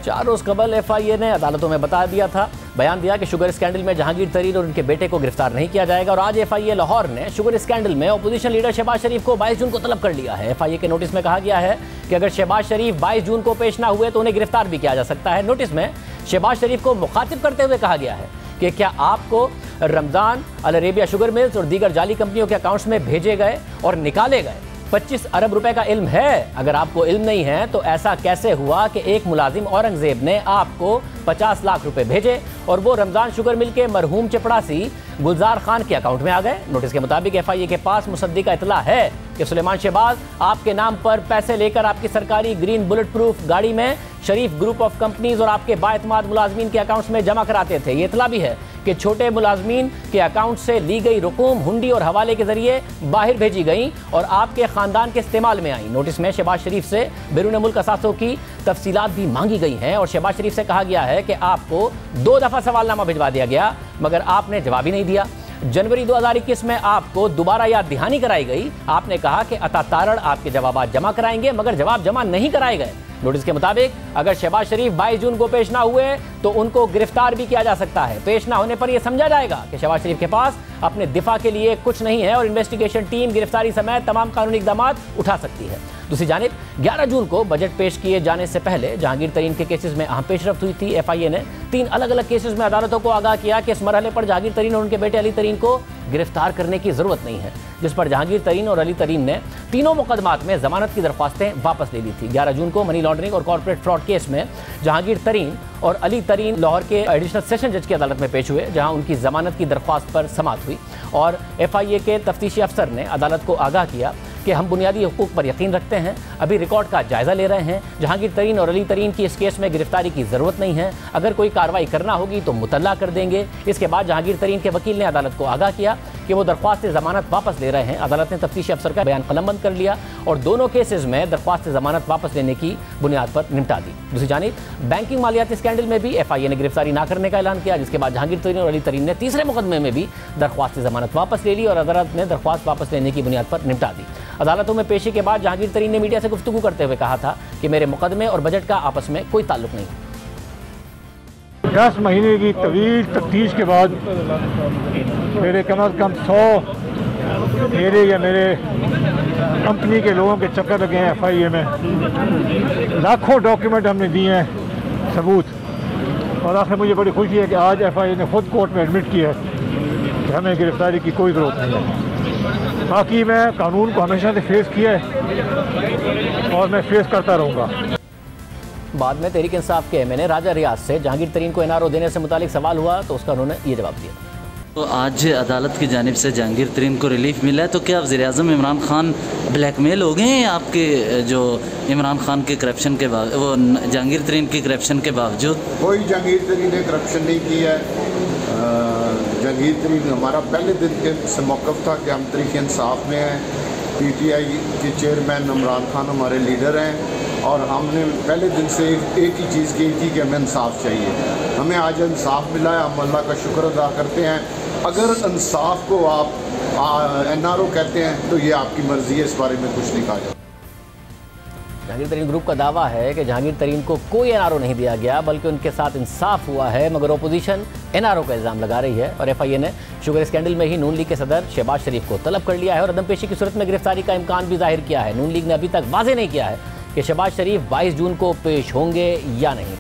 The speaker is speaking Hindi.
4 रोज कबल एफआईए ने अदालतों में बयान दिया कि शुगर स्कैंडल में जहांगीर तरीन और उनके बेटे को गिरफ्तार नहीं किया जाएगा। और आज एफआईए लाहौर ने शुगर स्कैंडल में अपोजिशन लीडर शहबाज शरीफ को 22 जून को तलब कर लिया है। एफआईए के नोटिस में कहा गया है कि अगर शहबाज शरीफ 22 जून को पेश ना हुए तो उन्हें गिरफ्तार भी किया जा सकता है। नोटिस में शहबाज शरीफ को मुखातिब करते हुए कहा गया है कि क्या आपको रमजान, अल अरेबिया शुगर मिल्स और दीगर जाली कंपनियों के अकाउंट्स में भेजे गए और निकाले गए 25 अरब रुपए का इल्म है? अगर आपको इल्म नहीं है तो ऐसा कैसे हुआ कि एक मुलाजिम औरंगजेब ने आपको 50 लाख रुपए भेजे और वो रमजान शुगर मिल के मरहूम चपड़ासी गुलजार खान के अकाउंट में आ गए? नोटिस के मुताबिक एफआईए के पास मुसद्दिका इतला है कि सुलेमान शहबाज आपके नाम पर पैसे लेकर आपकी सरकारी ग्रीन बुलेट प्रूफ गाड़ी में शरीफ ग्रुप ऑफ कंपनीज और आपके बाएतमाद मुलाजमीन के अकाउंट्स में जमा कराते थे। ये इतला भी है कि छोटे मुलाजमीन के अकाउंट से ली गई रकूम हुंडी और हवाले के जरिए बाहर भेजी गई और आपके खानदान के इस्तेमाल में आई। नोटिस में शहबाज शरीफ से बैरून मुल्क असासों की तफसीलात भी मांगी गई हैं और शहबाज शरीफ से कहा गया है कि आपको 2 दफ़ा सवालनामा भिजवा दिया गया मगर आपने जवाब ही नहीं दिया। जनवरी 2021 में आपको दोबारा याद दहानी कराई गई। आपने कहा कि अता तारड़ आपके जवाब जमा कराएंगे मगर जवाब जमा नहीं कराए गए। नोटिस के मुताबिक अगर शहबाज शरीफ 22 जून को पेश ना हुए तो उनको गिरफ्तार भी किया जा सकता है। पेश ना होने पर यह समझा जाएगा कि शहबाज शरीफ के पास अपने दिफा के लिए कुछ नहीं है और इन्वेस्टिगेशन टीम गिरफ्तारी समेत तमाम कानूनी इकदाम उठा सकती है। दूसरी जानिब 11 जून को बजट पेश किए जाने से पहले जहांगीर तरीन के केसेस में अहम पेशरफ्त हुई थी। एफआईए ने 3 अलग अलग केसेस में अदालतों को आगाह किया कि इस मरहले पर जहांगीर तरीन और उनके बेटे अली तरीन को गिरफ्तार करने की जरूरत नहीं है, जिस पर जहांगीर तरीन और अली तरीन ने तीनों मुकदमात में जमानत की दरख्वास्तें वापस ले ली थी। 11 जून को मनी लॉन्ड्रिंग और कॉर्पोरेट फ्रॉड केस में जहांगीर तरीन और अली तरीन लाहौर के एडिशनल सेशन जज की अदालत में पेश हुए, जहां उनकी जमानत की दरख्वास्त पर समाअत हुई और एफआईए के तफ्तीशी अफसर ने अदालत को आगाह किया कि हम बुनियादी हुकूक पर यकीन रखते हैं, अभी रिकॉर्ड का जायजा ले रहे हैं। जहांगीर तरीन और अली तरीन की इस केस में गिरफ्तारी की जरूरत नहीं है, अगर कोई कार्रवाई करना होगी तो मुतल्ला कर देंगे। इसके बाद जहांगीर तरीन के वकील ने अदालत को आगाह किया कि वो दरख्वास्त जमानत वापस ले रहे हैं। अदालत ने तफ्तीशी अफसर का बयान कलमबंद कर लिया और दोनों केसेस में दरख्वास्त जमानत वापस लेने की बुनियाद पर निपटा दी। दूसरी जानिब बैंकिंग मालियाती स्कैंडल में भी एफआईए ने गिरफ्तारी न करने का ऐलान किया, जिसके बाद जहांगीर तरीन और अली तरीन ने तीसरे मुकदमे में भी दरख्वास्त जमानत वापस ले ली और अदालत ने दरख्वास्त वापस लेने की बुनियाद पर निपटा दी। अदालतों में पेशी के बाद जहांगीर तरीन ने मीडिया से गुफ्तगू करते हुए कहा था कि मेरे मुकदमे और बजट का आपस में कोई ताल्लुक नहीं। 10 महीने की तवील तफ्तीश के बाद मेरे कम अज़ कम 100 मेरे या मेरे कंपनी के लोगों के चक्कर लगे हैं। एफआईए में लाखों डॉक्यूमेंट हमने दिए हैं सबूत और आखिर मुझे बड़ी खुशी है कि आज एफआईए ने खुद कोर्ट में एडमिट किया है कि हमें गिरफ्तारी की कोई ज़रूरत नहीं है। बाकी मैं कानून को हमेशा से फेस किया है और मैं फेस करता रहूँगा। बाद में तहरीक इंसाफ के एमएनए राजा रियाज से जहांगीर तरीन को एनआरओ देने से मुतालिक सवाल हुआ तो उसका उन्होंने ये जवाब दिया। तो आज अदालत की जानिब से जहांगीर तरीन को रिलीफ मिला है, तो क्या वज़ीर-ए-आज़म इमरान खान ब्लैकमेल हो गए हैं आपके जो इमरान खान के करप्शन के बाद, वो जहांगीर तरीन की करप्शन के बावजूद? कोई जहांगीर तरीन ने करप्शन नहीं किया है। जहांगीर तरीन हमारा पहले दिन के से मौक़िफ़ था कि हम तहरीक इंसाफ में हैं। पीटीआई के चेयरमैन इमरान खान हमारे लीडर हैं और हमने पहले दिन से एक ही चीज़ की थी कि हमें इंसाफ चाहिए। हमें आज इंसाफ मिला है, हम अल्लाह का शुक्र अदा करते हैं। अगर इंसाफ को आप एनआरओ कहते हैं तो ये आपकी मर्ज़ी है, इस बारे में कुछ नहीं कहा जाता। जहांगीर तरीन ग्रुप का दावा है कि जहांगीर तरीन को कोई एनआरओ नहीं दिया गया बल्कि उनके साथ इंसाफ हुआ है, मगर अपोजिशन एनआरओ का इल्ज़ाम लगा रही है। और एफआईए ने शुगर स्कैंडल में ही नून लीग के सदर शहबाज शरीफ को तलब कर लिया है और अदम पेशी की सूरत में गिरफ्तारी का इम्कान भी जाहिर किया है। नून लीग ने अभी तक वाज़ेह नहीं किया है कि शहबाज शरीफ 22 जून को पेश होंगे या नहीं।